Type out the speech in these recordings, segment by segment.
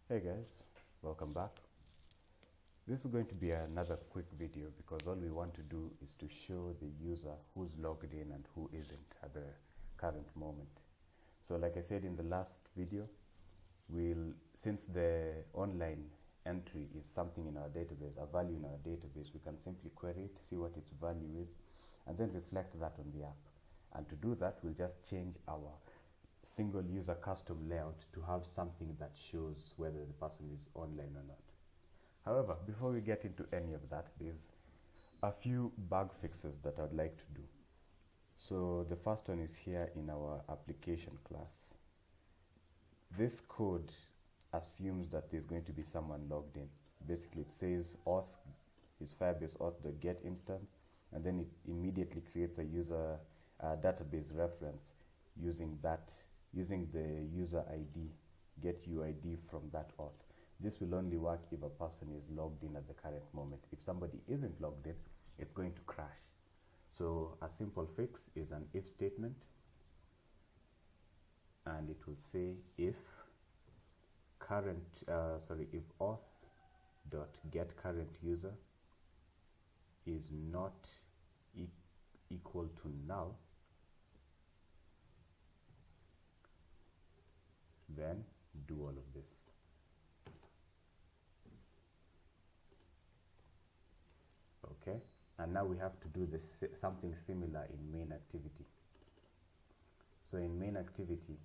Hey guys, welcome back. This is going to be another quick video because all we want to do is to show the user who's logged in and who isn't at the current moment. So like I said in the last video, since the online entry is something in our database, a value in our database, we can simply query it, see what its value is, and then reflect that on the app. And to do that, we'll just change our single user custom layout to have something that shows whether the person is online or not. However, before we get into any of that, there's a few bug fixes that I'd like to do. So the first one is here in our application class. This code assumes that there's going to be someone logged in. Basically, it says auth is Firebase auth.get instance, and then it immediately creates a user database reference using the user ID, get UID from that auth. This will only work if a person is logged in at the current moment. If somebody isn't logged in, it's going to crash. So a simple fix is an if statement, and it will say if if auth.getCurrentUser is not equal to null, then do all of this. Okay, and now we have to do something similar in main activity. So in main activity,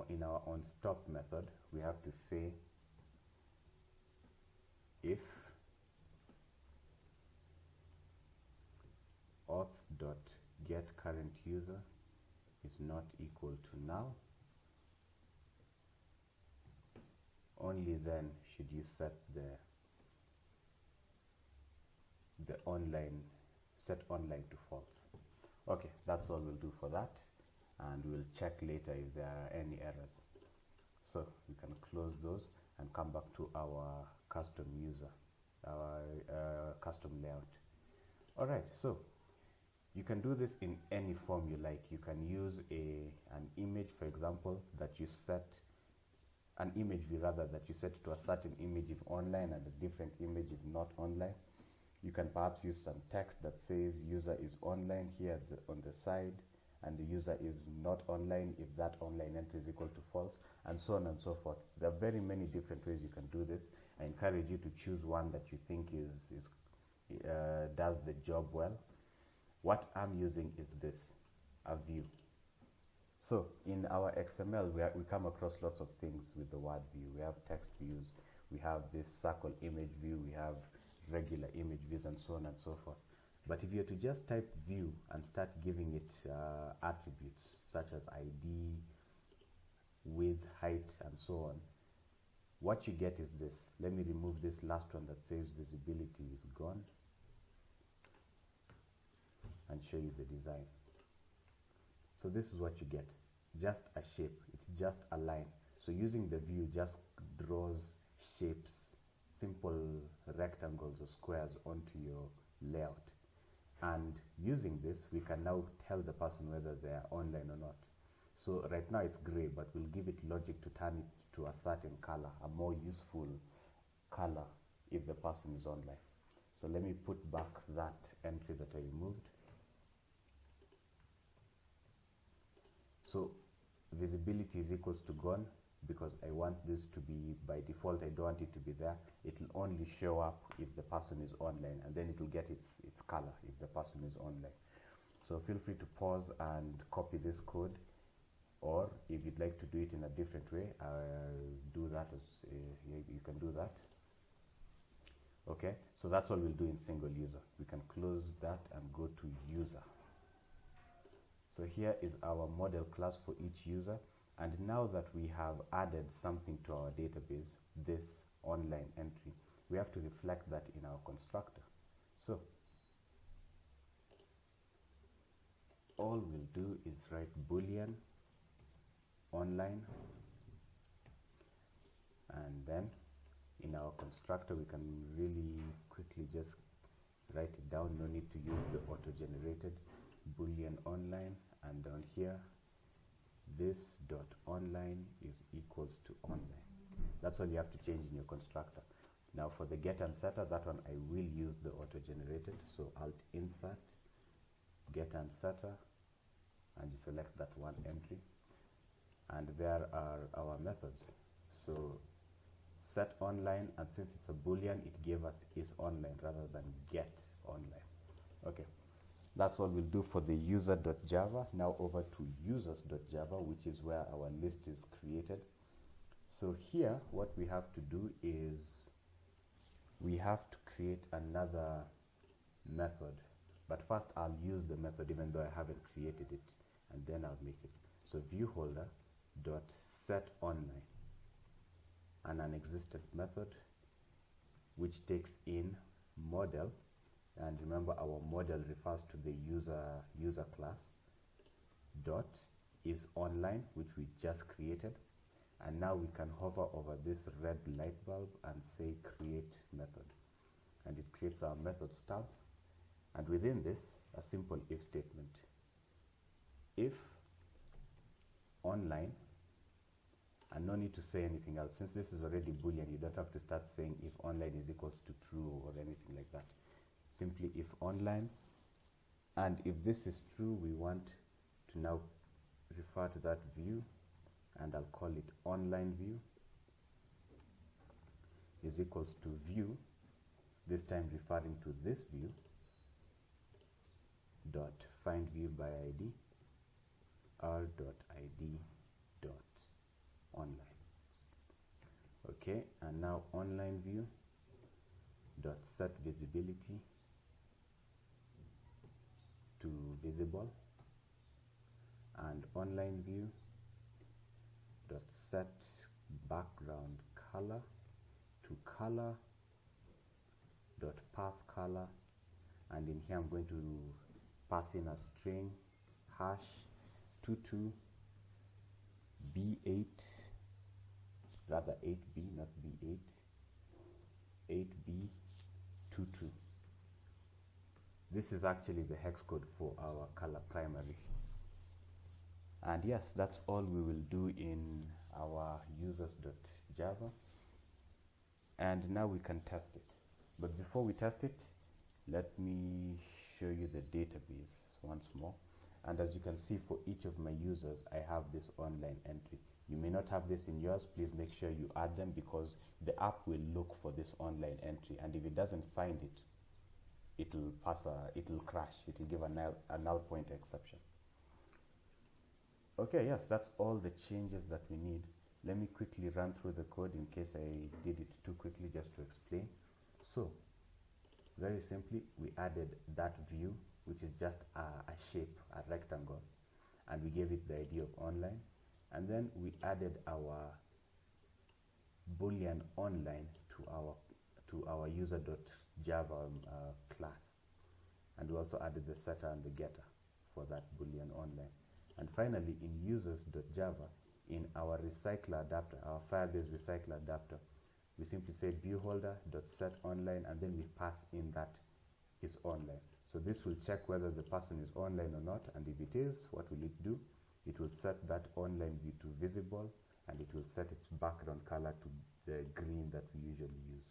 in our onStop method, we have to say if auth.getCurrentUser is not equal to null, only then should you set the set online to false. Okay, that's all we'll do for that, and we'll check later if there are any errors. So we can close those and come back to our custom user, our custom layout. All right, so you can do this in any form you like. You can use an image, for example, that you set an image view rather that you set to a certain image if online and a different image if not online. You can perhaps use some text that says user is online here on the side, and the user is not online if that online entry is equal to false, and so on and so forth. There are very many different ways you can do this. I encourage you to choose one that you think does the job well. What I'm using is this, a view. So in our XML, we come across lots of things with the word view. We have text views, we have this circle image view, we have regular image views, and so on and so forth. But if you were to just type view and start giving it attributes such as ID, width, height, and so on, what you get is this. Let me remove this last one that says visibility is gone and show you the design. So this is what you get, just a shape. It's just a line. So using the view just draws shapes, simple rectangles or squares onto your layout. And using this, we can now tell the person whether they are online or not. So right now it's gray, but we'll give it logic to turn it to a certain color, a more useful color if the person is online. So let me put back that entry that I removed. So visibility is equals to gone because I want this to be by default. I don't want it to be there. It will only show up if the person is online, and then it will get its color if the person is online. So feel free to pause and copy this code, or if you'd like to do it in a different way, do that as you can do that. Okay, so that's all we'll do in single user. We can close that and go to user. So here is our model class for each user, and now that we have added something to our database, this online entry, we have to reflect that in our constructor. So all we'll do is write boolean online, and then in our constructor we can really quickly just write it down. No need to use the auto-generated boolean online, and down here this dot online is equals to online. That's all you have to change in your constructor. Now for the get and setter, that one I will use the auto-generated. So Alt Insert, get and setter, and you select that one entry. And there are our methods. So set online, and since it's a boolean, it gave us is online rather than get online. Okay, that's all we'll do for the user.java. Now over to users.java, which is where our list is created. So here what we have to do is we have to create another method, but first I'll use the method even though I haven't created it, and then I'll make it. So viewHolder dot set online, an existent method which takes in model, and remember our model refers to the user class, dot is online, which we just created. And now we can hover over this red light bulb and say create method, and it creates our methods tab, and within this a simple if statement. If online, and no need to say anything else since this is already boolean. You don't have to start saying if online is equals to true or anything like that. Simply if online, and if this is true, we want to now refer to that view, and I'll call it online view, is equals to view, this time referring to this view, dot find view by ID, r.id dot online. Okay, and now online view dot set visibility to visible, and online view dot set background color to color dot pass color, and in here I'm going to pass in a string hash 22 b8, rather 8b, not b8, 8b22. This is actually the hex code for our color primary. And yes, that's all we will do in our users.java. And now we can test it. But before we test it, let me show you the database once more. And as you can see, for each of my users, I have this online entry. You may not have this in yours. Please make sure you add them, because the app will look for this online entry. And if it doesn't find it, it will crash. It will give a null pointer exception. Okay, yes, that's all the changes that we need. Let me quickly run through the code in case I did it too quickly, just to explain. So, very simply, we added that view, which is just a shape, a rectangle, and we gave it the ID of online. And then we added our boolean online to our user.java class, and we also added the setter and the getter for that boolean online. And finally, in users.java, in our recycler adapter, our Firebase recycler adapter, we simply say viewHolder.set online, and then we pass in that is online. So this will check whether the person is online or not, and if it is, what will it do? It will set that online view to visible, and it will set its background color to the green that we usually use.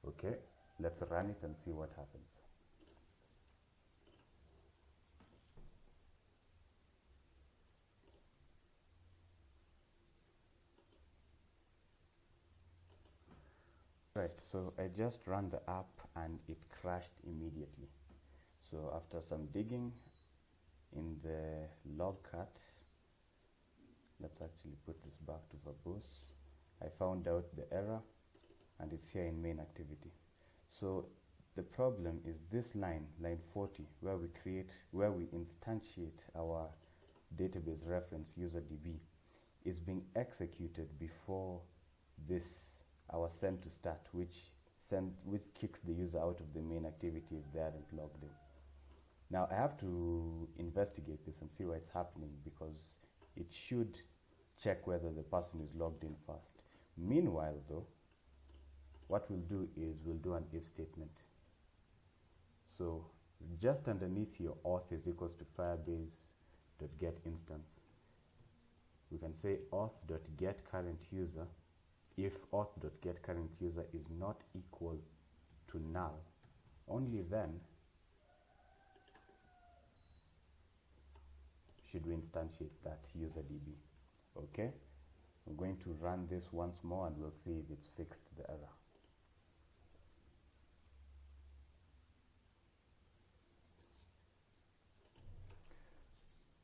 Okay, let's run it and see what happens. Right, so I just ran the app and it crashed immediately. So after some digging in the logcat, let's actually put this back to verbose. I found out the error, and it's here in main activity. So the problem is this line 40, where we instantiate our database reference userdb, is being executed before this our send to start, which kicks the user out of the main activity if they aren't logged in. Now I have to investigate this and see why it's happening, because it should check whether the person is logged in first. Meanwhile though, what we'll do is we'll do an if statement. So just underneath your auth is equals to firebase.get instance, we can say auth.get current user if auth.getCurrentUser is not equal to null, only then should we instantiate that userdb. Okay, I'm going to run this once more and we'll see if it's fixed the error.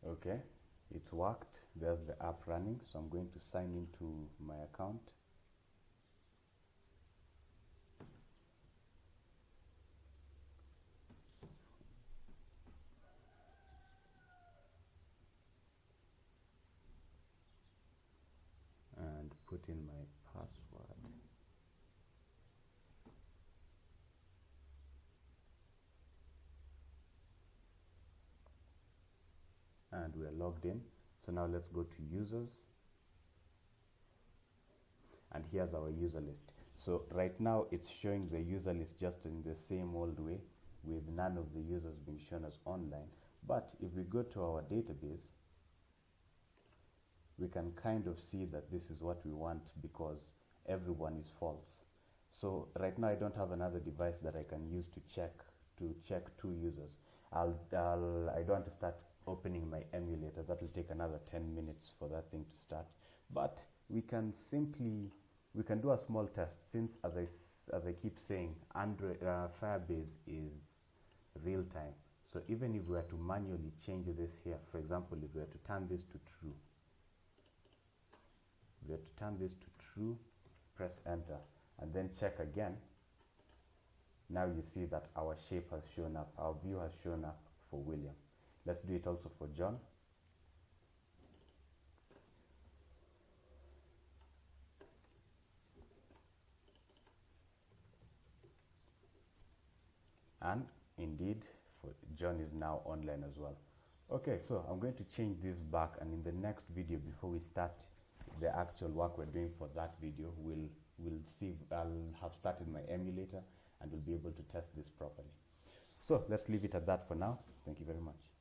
Okay, it's worked. There's the app running, so I'm going to sign into my account. And put in my password. And we are logged in. So now let's go to users. And here's our user list. So right now it's showing the user list just in the same old way, with none of the users being shown as online. But if we go to our database, we can kind of see that this is what we want because everyone is false. So right now I don't have another device that I can use to check two users. I don't want to start opening my emulator. That will take another 10 minutes for that thing to start. But we can do a small test, since as I keep saying, Android Firebase is real time. So even if we were to manually change this here, for example, if we were to turn this to true, press enter, and then check again. Now you see that our shape has shown up, our view has shown up for William. Let's do it also for John. And indeed, for John is now online as well. Okay, so I'm going to change this back, and in the next video, before we start the actual work we're doing for that video, we'll see. I'll have started my emulator and we'll be able to test this properly. So let's leave it at that for now. Thank you very much.